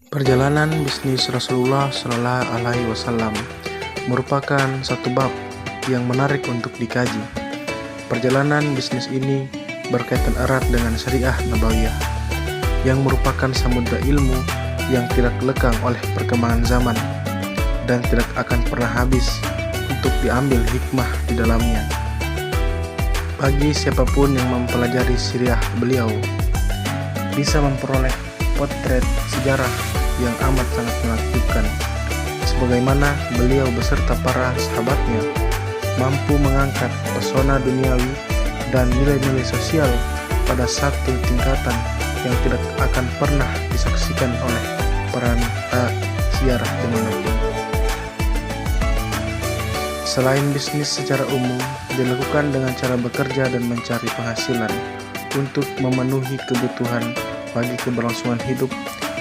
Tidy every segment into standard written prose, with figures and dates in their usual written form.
Perjalanan bisnis Rasulullah Shallallahu Alaihi Wasallam merupakan satu bab yang menarik untuk dikaji. Perjalanan bisnis ini berkaitan erat dengan syariah nabawiyah yang merupakan samudra ilmu yang tidak lekang oleh perkembangan zaman dan tidak akan pernah habis untuk diambil hikmah di dalamnya. Bagi siapapun yang mempelajari sirah beliau, bisa memperoleh potret sejarah yang amat sangat menakjubkan, sebagaimana beliau beserta para sahabatnya mampu mengangkat pesona duniawi dan nilai-nilai sosial pada satu tingkatan yang tidak akan pernah disaksikan oleh perantar siarah dimanapun. Selain bisnis secara umum dilakukan dengan cara bekerja dan mencari penghasilan untuk memenuhi kebutuhan bagi keberlangsungan hidup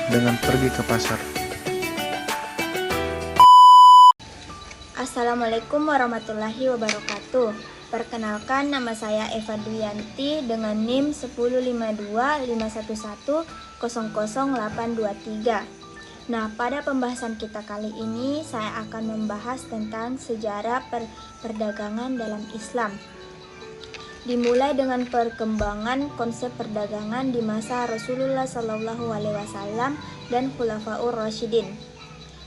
dengan pergi ke pasar. Assalamualaikum warahmatullahi wabarakatuh. Perkenalkan, nama saya Eva Duyanti dengan NIM 1525111000823. Nah, pada pembahasan kita kali ini saya akan membahas tentang sejarah perdagangan dalam Islam. Dimulai dengan perkembangan konsep perdagangan di masa Rasulullah SAW dan Khulafaur Rasyidin.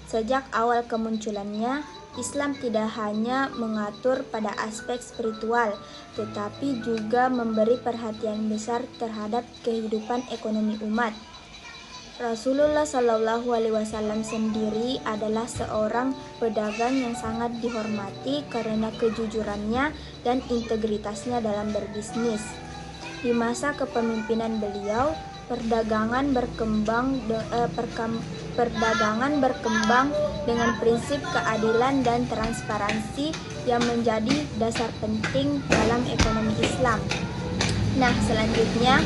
Sejak awal kemunculannya, Islam tidak hanya mengatur pada aspek spiritual, tetapi juga memberi perhatian besar terhadap kehidupan ekonomi umat. Rasulullah SAW sendiri adalah seorang pedagang yang sangat dihormati karena kejujurannya dan integritasnya dalam berbisnis. Di masa kepemimpinan beliau, perdagangan berkembang dengan prinsip keadilan dan transparansi yang menjadi dasar penting dalam ekonomi Islam. Nah, selanjutnya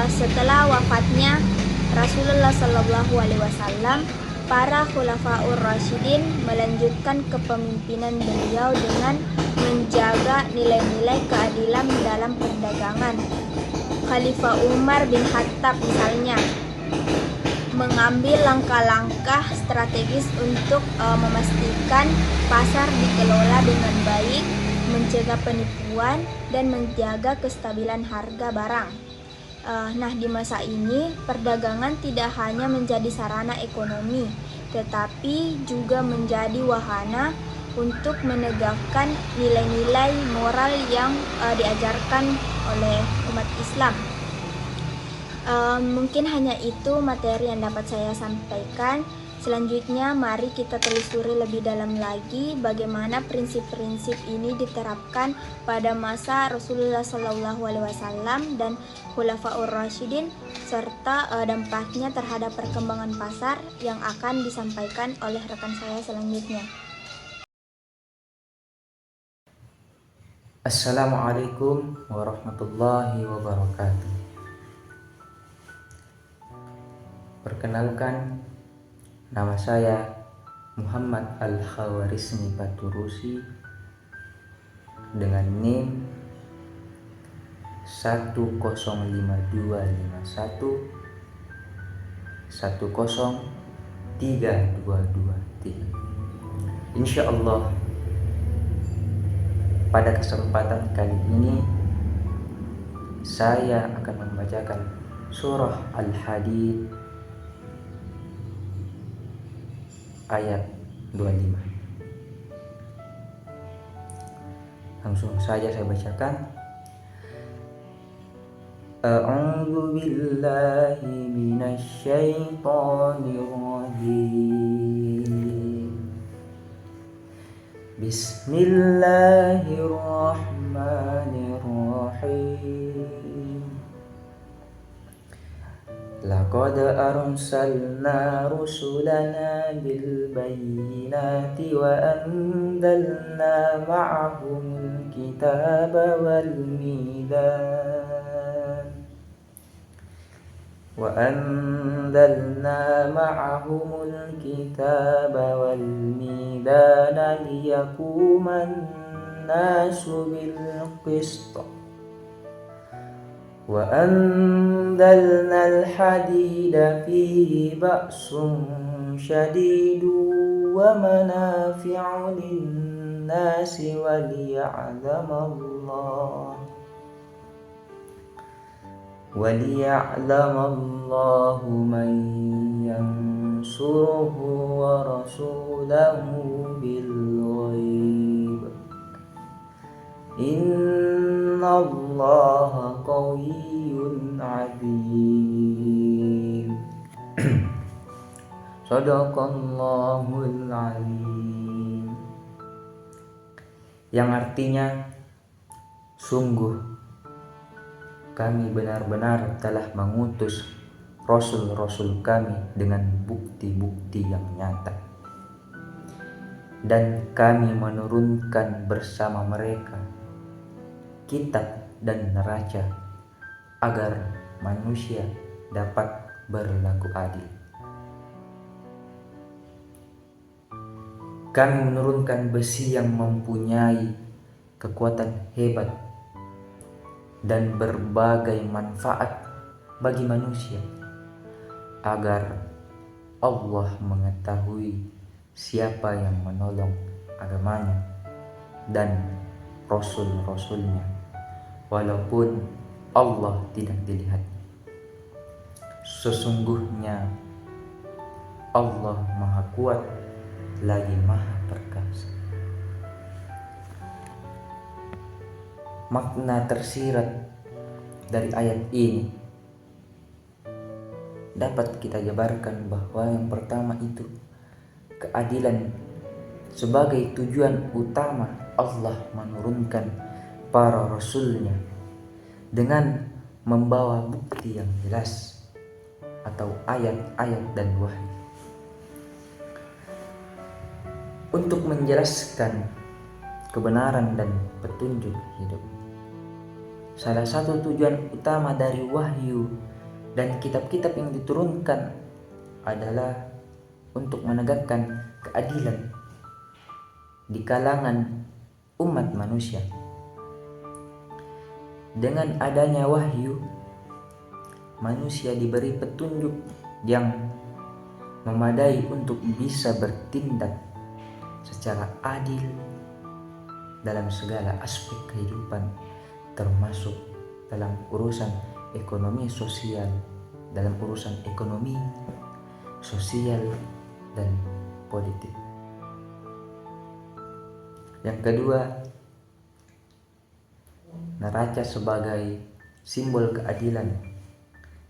setelah wafatnya Rasulullah SAW, para Khulafaur Rasyidin melanjutkan kepemimpinan beliau dengan menjaga nilai-nilai keadilan dalam perdagangan. Khalifah Umar bin Khattab misalnya mengambil langkah-langkah strategis untuk memastikan pasar dikelola dengan baik, mencegah penipuan, dan menjaga kestabilan harga barang. Nah, di masa ini perdagangan tidak hanya menjadi sarana ekonomi, tetapi juga menjadi wahana untuk menegakkan nilai-nilai moral yang diajarkan oleh umat Islam. Mungkin hanya itu materi yang dapat saya sampaikan. Selanjutnya mari kita telusuri lebih dalam lagi bagaimana prinsip-prinsip ini diterapkan pada masa Rasulullah SAW dan Khulafaur Rasyidin, serta dampaknya terhadap perkembangan pasar yang akan disampaikan oleh rekan saya selanjutnya. Assalamualaikum warahmatullahi wabarakatuh. Perkenalkan, nama saya Muhammad Al-Khawarizmi Paturusi dengan NIM 10522510323. Insya Allah pada kesempatan kali ini saya akan membacakan surah Al-Hadid ayat 25. Langsung saja saya bacakan. A'udzu billahi minasy syaithanir rajim. Bismillahirrahmanirrahim. Laqad arsalna rusulana bil bayyinati wa anzalna ma'ahumul kitaba wal mizan liyaquman nasu bil qist وأنزلنا الحديد فيه بأس شديد ومنافع للناس وليعلم الله من ينصره ورسوله بالغيب إن الله قوي عزيز. Shadaqallahul Alim. Yang artinya, sungguh kami benar-benar telah mengutus rasul-rasul kami dengan bukti-bukti yang nyata, dan kami menurunkan bersama mereka kitab dan neraca agar manusia dapat berlaku adil. Kami menurunkan besi yang mempunyai kekuatan hebat dan berbagai manfaat bagi manusia, agar Allah mengetahui siapa yang menolong agamanya dan rasul-rasulnya, walaupun Allah tidak dilihat. Sesungguhnya Allah Maha Kuat lagi Maha Perkasa. Makna tersirat dari ayat ini dapat kita jabarkan bahwa yang pertama itu keadilan sebagai tujuan utama Allah menurunkan para rasulnya dengan membawa bukti yang jelas atau ayat-ayat dan wahyu untuk menjelaskan kebenaran dan petunjuk hidup. Salah satu tujuan utama dari wahyu dan kitab-kitab yang diturunkan adalah untuk menegakkan keadilan di kalangan umat manusia. Dengan adanya wahyu, manusia diberi petunjuk yang memadai untuk bisa bertindak secara adil dalam segala aspek kehidupan, termasuk dalam urusan ekonomi sosial, dalam urusan ekonomi, sosial, dan politik. Yang kedua, neraca sebagai simbol keadilan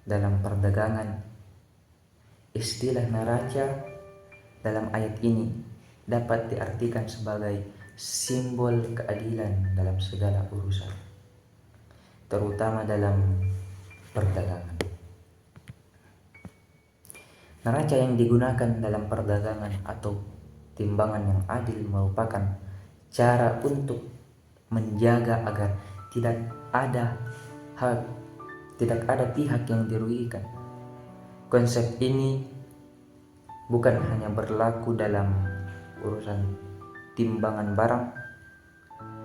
dalam perdagangan. Istilah neraca dalam ayat ini dapat diartikan sebagai simbol keadilan dalam segala urusan, terutama dalam perdagangan. Neraca yang digunakan dalam perdagangan atau timbangan yang adil merupakan cara untuk menjaga agar tidak ada pihak yang dirugikan. Konsep ini bukan hanya berlaku dalam urusan timbangan barang,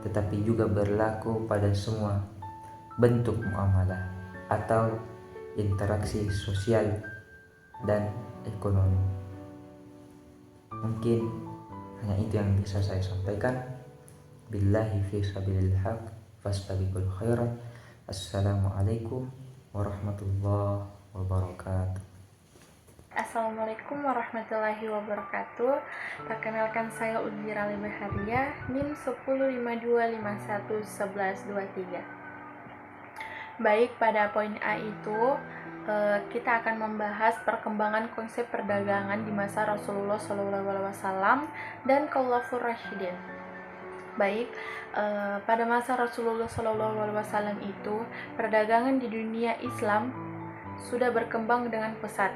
tetapi juga berlaku pada semua bentuk muamalah atau interaksi sosial dan ekonomi. Mungkin hanya itu yang bisa saya sampaikan. Billahi fi sabilil haq fastabiqul khairat. Assalamualaikum warahmatullahi wabarakatuh. Assalamualaikum warahmatullahi wabarakatuh. Perkenalkan, saya Udhira Libaharia, NIM 1052511123. Baik, pada poin A itu kita akan membahas perkembangan konsep perdagangan di masa Rasulullah SAW dan Khulafaur Rasyidin. Baik, pada masa Rasulullah SAW itu perdagangan di dunia Islam sudah berkembang dengan pesat.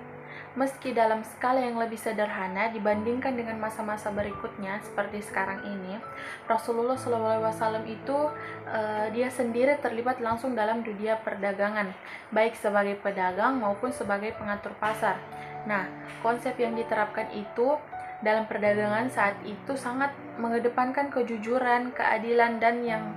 Meski dalam skala yang lebih sederhana dibandingkan dengan masa-masa berikutnya seperti sekarang ini, Rasulullah SAW itu dia sendiri terlibat langsung dalam dunia perdagangan, baik sebagai pedagang maupun sebagai pengatur pasar. Nah, konsep yang diterapkan itu dalam perdagangan saat itu sangat mengedepankan kejujuran, keadilan, dan yang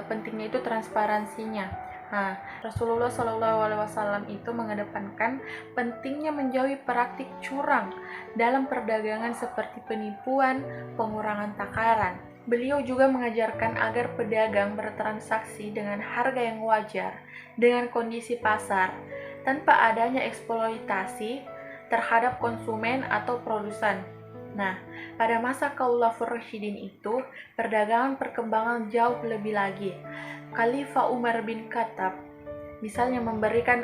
pentingnya itu transparansinya. Nah, Rasulullah SAW itu mengedepankan pentingnya menjauhi praktik curang dalam perdagangan seperti penipuan, pengurangan takaran. Beliau juga mengajarkan agar pedagang bertransaksi dengan harga yang wajar dengan kondisi pasar, tanpa adanya eksploitasi terhadap konsumen atau produsen. Nah, pada masa Khulafaur Rasyidin itu, perdagangan perkembangan jauh lebih lagi. Khalifah Umar bin Khattab misalnya memberikan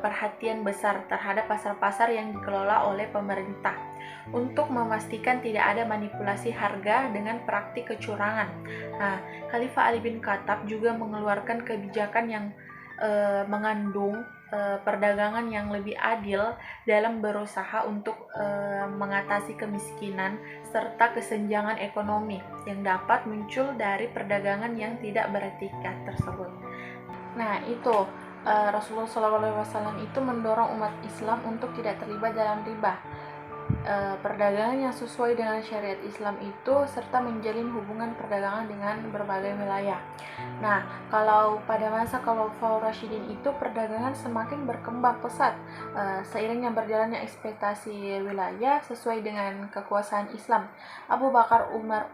perhatian besar terhadap pasar-pasar yang dikelola oleh pemerintah untuk memastikan tidak ada manipulasi harga dengan praktik kecurangan. Nah, Khalifah Ali bin Khattab juga mengeluarkan kebijakan yang mengandung perdagangan yang lebih adil dalam berusaha untuk mengatasi kemiskinan serta kesenjangan ekonomi yang dapat muncul dari perdagangan yang tidak beretika tersebut. Nah, itu Rasulullah SAW itu mendorong umat Islam untuk tidak terlibat dalam riba. Perdagangan yang sesuai dengan syariat Islam itu serta menjalin hubungan perdagangan dengan berbagai wilayah. Nah, kalau pada masa Khulafaur Rasyidin itu perdagangan semakin berkembang pesat seiringnya berjalannya ekspektasi wilayah sesuai dengan kekuasaan Islam. Abu Bakar, Umar,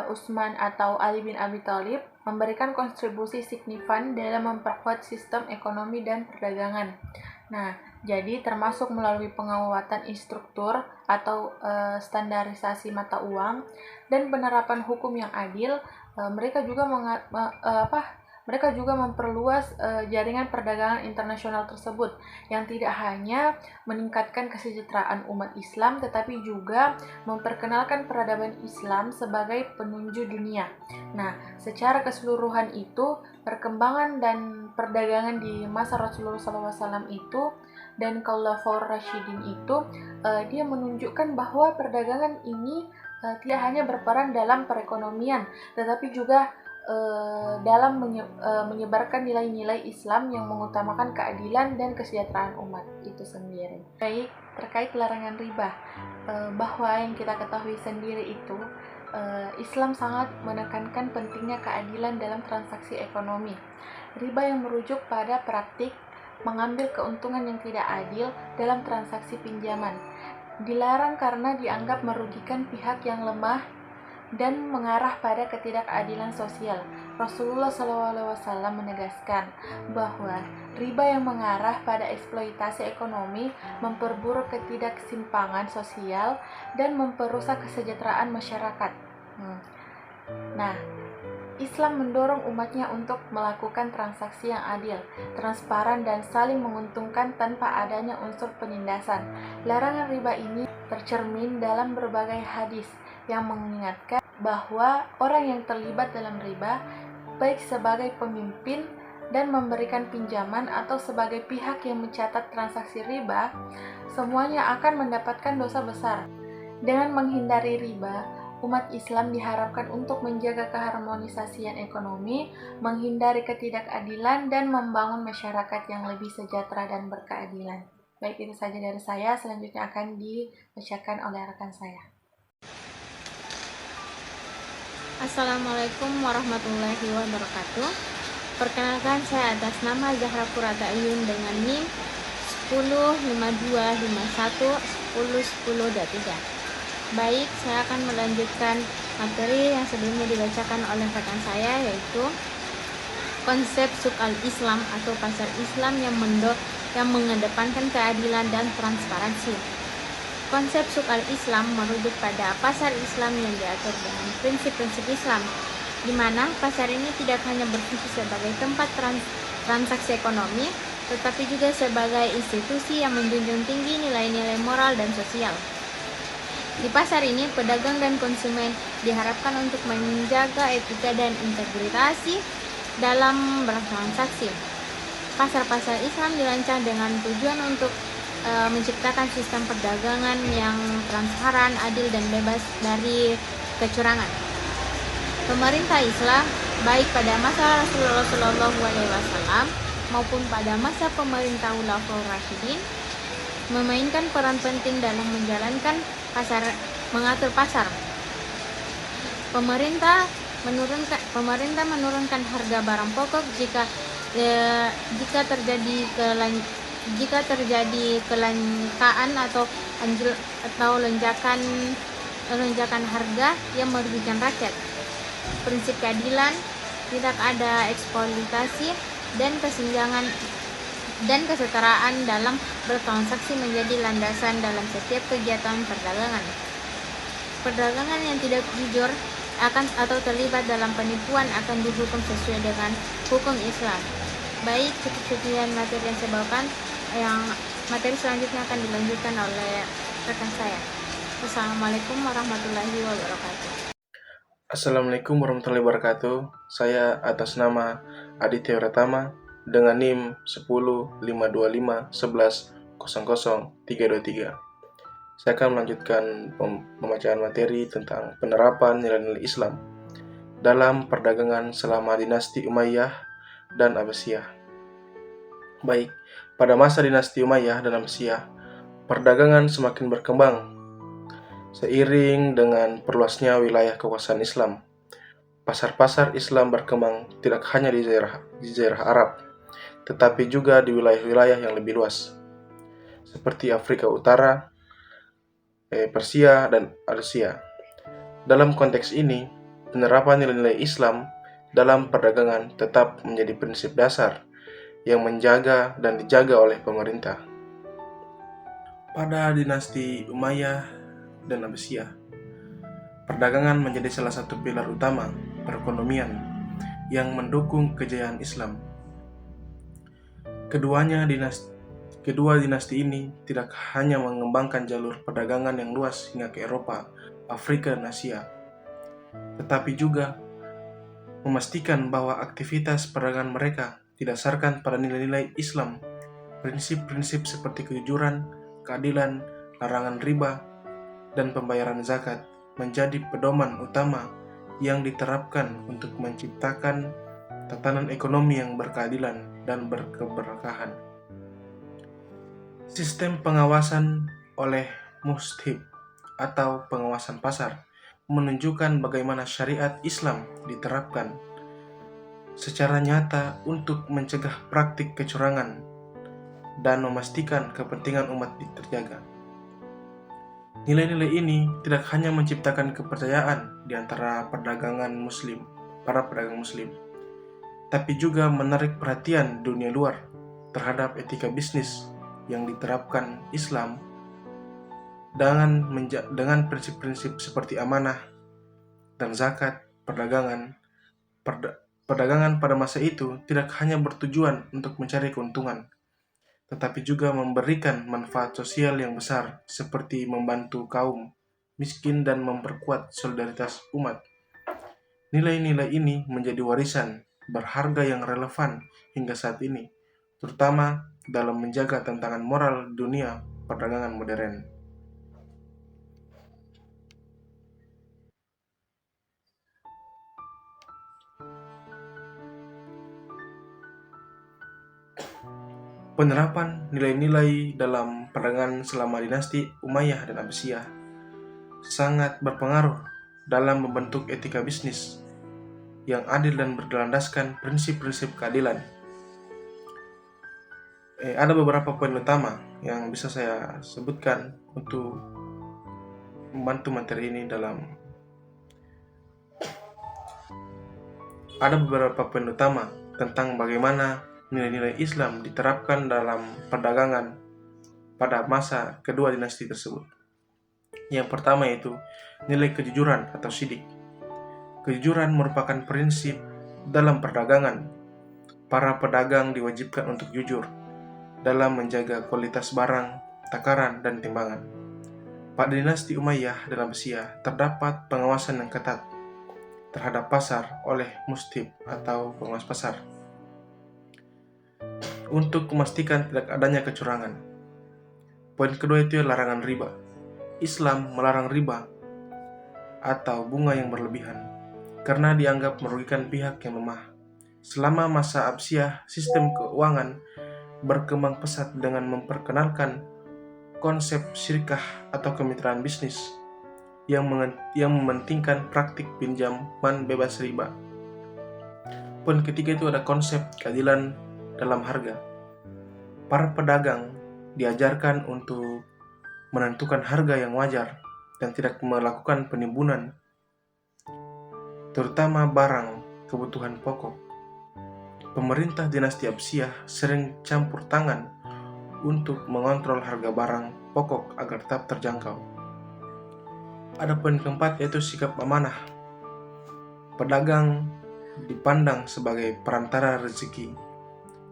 Utsman atau Ali bin Abi Thalib memberikan kontribusi signifikan dalam memperkuat sistem ekonomi dan perdagangan. Nah, jadi termasuk melalui penguatan instruktur atau standarisasi mata uang dan penerapan hukum yang adil, mereka juga memperluas jaringan perdagangan internasional tersebut yang tidak hanya meningkatkan kesejahteraan umat Islam tetapi juga memperkenalkan peradaban Islam sebagai penunjuk dunia. Nah, secara keseluruhan itu perkembangan dan perdagangan di masa Rasulullah SAW itu dan Khulafaur Rasyidin itu dia menunjukkan bahwa perdagangan ini tidak hanya berperan dalam perekonomian tetapi juga dalam menyebarkan nilai-nilai Islam yang mengutamakan keadilan dan kesejahteraan umat itu sendiri. Baik, terkait larangan riba, bahwa yang kita ketahui sendiri itu Islam sangat menekankan pentingnya keadilan dalam transaksi ekonomi. Riba yang merujuk pada praktik mengambil keuntungan yang tidak adil dalam transaksi pinjaman dilarang karena dianggap merugikan pihak yang lemah dan mengarah pada ketidakadilan sosial. Rasulullah SAW menegaskan bahwa riba yang mengarah pada eksploitasi ekonomi memperburuk ketidaksimpangan sosial dan memperusak kesejahteraan masyarakat. Nah, Islam mendorong umatnya untuk melakukan transaksi yang adil, transparan, dan saling menguntungkan tanpa adanya unsur penindasan. Larangan riba ini tercermin dalam berbagai hadis yang mengingatkan bahwa orang yang terlibat dalam riba, baik sebagai pemimpin dan memberikan pinjaman atau sebagai pihak yang mencatat transaksi riba, semuanya akan mendapatkan dosa besar. Dengan menghindari riba, umat Islam diharapkan untuk menjaga keharmonisasian ekonomi, menghindari ketidakadilan, dan membangun masyarakat yang lebih sejahtera dan berkeadilan. Baik, itu saja dari saya. Selanjutnya akan dibacakan oleh rekan saya. Assalamualaikum warahmatullahi wabarakatuh. Perkenalkan, saya atas nama Zahra Furata Ayun dengan NIM 105251101023. Baik, saya akan melanjutkan materi yang sebelumnya dibacakan oleh rekan saya, yaitu konsep suq al-Islam atau pasar Islam yang mengedepankan keadilan dan transparansi. Konsep suq al-Islam merujuk pada pasar Islam yang diatur dengan prinsip-prinsip Islam, di mana pasar ini tidak hanya berfungsi sebagai tempat transaksi ekonomi, tetapi juga sebagai institusi yang menjunjung tinggi nilai-nilai moral dan sosial. Di pasar ini, pedagang dan konsumen diharapkan untuk menjaga etika dan integritas dalam bertransaksi. Pasar-pasar Islam dirancang dengan tujuan untuk menciptakan sistem perdagangan yang transparan, adil, dan bebas dari kecurangan. Pemerintah Islam, baik pada masa Rasulullah SAW maupun pada masa pemerintah Khulafaur Rasyidin, memainkan peran penting dalam mengatur pasar. Pemerintah menurunkan harga barang pokok jika jika terjadi kelangkaan atau lonjakan harga yang merugikan rakyat. Prinsip keadilan, tidak ada eksploitasi dan kesenjangan dan kesetaraan dalam bertransaksi menjadi landasan dalam setiap kegiatan perdagangan. Perdagangan yang tidak jujur atau terlibat dalam penipuan akan dihukum sesuai dengan hukum Islam. Baik, cukup sekian materi yang saya bawakan. Yang materi selanjutnya akan dilanjutkan oleh rekan saya. Wassalamualaikum warahmatullahi wabarakatuh. Assalamualaikum warahmatullahi wabarakatuh. Saya atas nama Aditya Pratama dengan NIM 10.525.11.00.323. Saya akan melanjutkan pembacaan materi tentang penerapan nilai-nilai Islam dalam perdagangan selama dinasti Umayyah dan Abbasiyah. Baik, pada masa dinasti Umayyah dan Abbasiyah, perdagangan semakin berkembang seiring dengan perluasnya wilayah kekuasaan Islam. Pasar-pasar Islam berkembang tidak hanya di daerah Arab, tetapi juga di wilayah-wilayah yang lebih luas, seperti Afrika Utara, Persia, dan Asia. Dalam konteks ini, penerapan nilai-nilai Islam dalam perdagangan tetap menjadi prinsip dasar yang menjaga dan dijaga oleh pemerintah. Pada dinasti Umayyah dan Abbasiyah, perdagangan menjadi salah satu pilar utama perekonomian yang mendukung kejayaan Islam. Kedua dinasti ini tidak hanya mengembangkan jalur perdagangan yang luas hingga ke Eropa, Afrika, dan Asia, tetapi juga memastikan bahwa aktivitas perdagangan mereka didasarkan pada nilai-nilai Islam. Prinsip-prinsip seperti kejujuran, keadilan, larangan riba, dan pembayaran zakat menjadi pedoman utama yang diterapkan untuk menciptakan tatanan ekonomi yang berkeadilan dan berkeberkahan. Sistem pengawasan oleh mustahib atau pengawasan pasar menunjukkan bagaimana syariat Islam diterapkan secara nyata untuk mencegah praktik kecurangan dan memastikan kepentingan umat terjaga. Nilai-nilai ini tidak hanya menciptakan kepercayaan di antara para pedagang muslim, tapi juga menarik perhatian dunia luar terhadap etika bisnis yang diterapkan Islam dengan prinsip-prinsip seperti amanah dan zakat. Perdagangan pada masa itu tidak hanya bertujuan untuk mencari keuntungan, tetapi juga memberikan manfaat sosial yang besar seperti membantu kaum miskin dan memperkuat solidaritas umat. Nilai-nilai ini menjadi warisan berharga yang relevan hingga saat ini, terutama dalam menjaga tantangan moral dunia perdagangan modern. Penerapan nilai-nilai dalam perdagangan selama dinasti Umayyah dan Abbasiyah sangat berpengaruh dalam membentuk etika bisnis yang adil dan berlandaskan prinsip-prinsip keadilan. Ada beberapa poin utama yang bisa saya sebutkan untuk membantu materi ini Ada beberapa poin utama tentang bagaimana nilai-nilai Islam diterapkan dalam perdagangan pada masa kedua dinasti tersebut. Yang pertama yaitu nilai kejujuran atau sidik. Kejujuran merupakan prinsip dalam perdagangan. Para pedagang diwajibkan untuk jujur dalam menjaga kualitas barang, takaran, dan timbangan. Pada dinasti Umayyah dan Abbasiyah terdapat pengawasan yang ketat terhadap pasar oleh mustahib atau pengawas pasar untuk memastikan tidak adanya kecurangan. Poin kedua itu larangan riba. Islam melarang riba atau bunga yang berlebihan karena dianggap merugikan pihak yang lemah. Selama masa Abbasiyah, sistem keuangan berkembang pesat dengan memperkenalkan konsep syirkah atau kemitraan bisnis yang mementingkan praktik pinjaman bebas riba. Poin ketiga itu ada konsep keadilan dalam harga. Para pedagang diajarkan untuk menentukan harga yang wajar dan tidak melakukan penimbunan, terutama barang kebutuhan pokok. Pemerintah dinasti Abbasiyah sering campur tangan untuk mengontrol harga barang pokok agar tetap terjangkau. Ada poin keempat, yaitu sikap amanah. Pedagang dipandang sebagai perantara rezeki,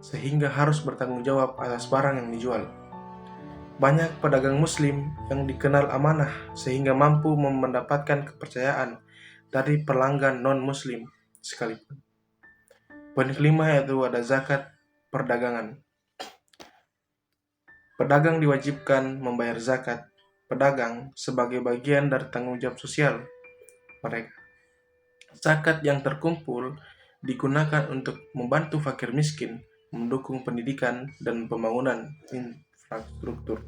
sehingga harus bertanggung jawab atas barang yang dijual. Banyak pedagang muslim yang dikenal amanah sehingga mampu mendapatkan kepercayaan dari pelanggan non-muslim sekalipun. Poin kelima yaitu ada zakat perdagangan. Pedagang diwajibkan membayar zakat pedagang sebagai bagian dari tanggung jawab sosial mereka. Zakat yang terkumpul digunakan untuk membantu fakir miskin, mendukung pendidikan dan pembangunan infrastruktur.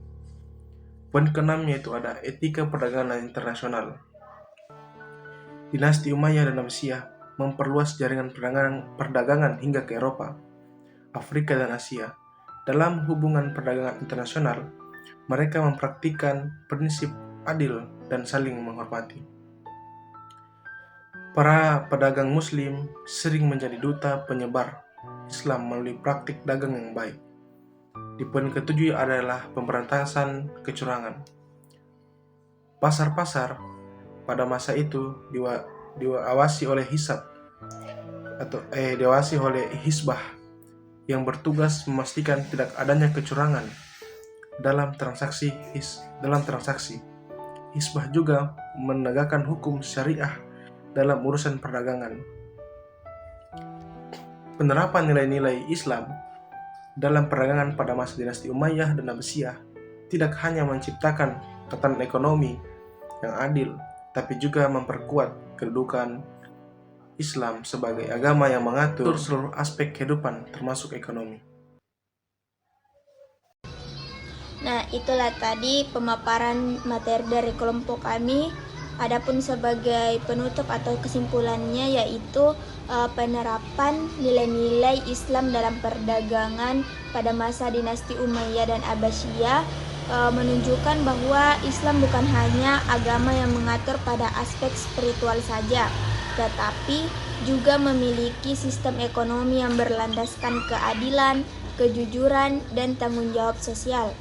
Poin keenam yaitu ada etika perdagangan internasional. Dinasti Umayyah dan Abbasiyah memperluas jaringan perdagangan hingga ke Eropa, Afrika, dan Asia. Dalam hubungan perdagangan internasional, mereka mempraktikkan prinsip adil dan saling menghormati. Para pedagang muslim sering menjadi duta penyebar Islam melalui praktik dagang yang baik. Di poin ketujuh adalah pemberantasan kecurangan. Pasar-pasar pada masa itu diawasi oleh diawasi oleh Hisbah yang bertugas memastikan tidak adanya kecurangan dalam transaksi. Hisbah juga menegakkan hukum syariah dalam urusan perdagangan. Penerapan nilai-nilai Islam dalam perdagangan pada masa dinasti Umayyah dan Abbasiyah tidak hanya menciptakan tatanan ekonomi yang adil, tapi juga memperkuat kedudukan Islam sebagai agama yang mengatur seluruh aspek kehidupan termasuk ekonomi. Nah, itulah tadi pemaparan materi dari kelompok kami. Adapun sebagai penutup atau kesimpulannya yaitu penerapan nilai-nilai Islam dalam perdagangan pada masa dinasti Umayyah dan Abbasiyah menunjukkan bahwa Islam bukan hanya agama yang mengatur pada aspek spiritual saja, tetapi juga memiliki sistem ekonomi yang berlandaskan keadilan, kejujuran, dan tanggung jawab sosial.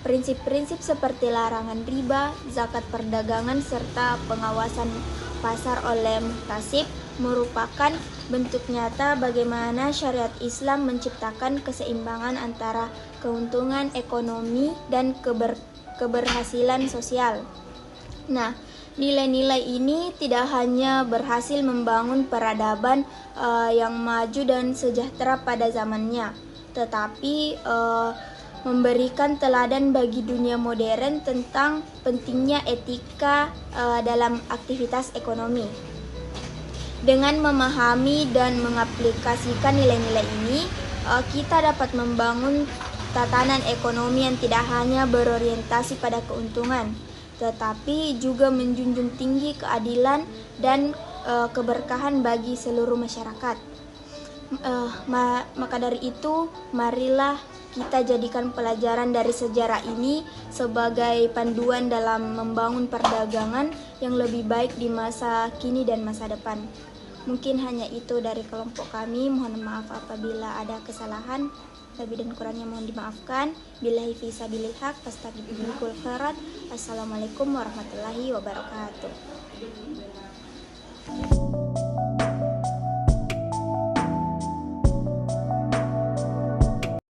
Prinsip-prinsip seperti larangan riba, zakat perdagangan, serta pengawasan pasar oleh muhtasib merupakan bentuk nyata bagaimana syariat Islam menciptakan keseimbangan antara keuntungan ekonomi dan keberhasilan sosial. Nah, nilai-nilai ini tidak hanya berhasil membangun peradaban yang maju dan sejahtera pada zamannya, tetapi memberikan teladan bagi dunia modern tentang pentingnya etika dalam aktivitas ekonomi. Dengan memahami dan mengaplikasikan nilai-nilai ini, kita dapat membangun tatanan ekonomi yang tidak hanya berorientasi pada keuntungan, tetapi juga menjunjung tinggi keadilan dan keberkahan bagi seluruh masyarakat. Maka dari itu, marilah kita jadikan pelajaran dari sejarah ini sebagai panduan dalam membangun perdagangan yang lebih baik di masa kini dan masa depan. Mungkin hanya itu dari kelompok kami. Mohon maaf apabila ada kesalahan. Lebih dan kurangnya mohon dimaafkan. Billahi fi sabilil haq, fastabiqul khairat. Assalamualaikum warahmatullahi wabarakatuh.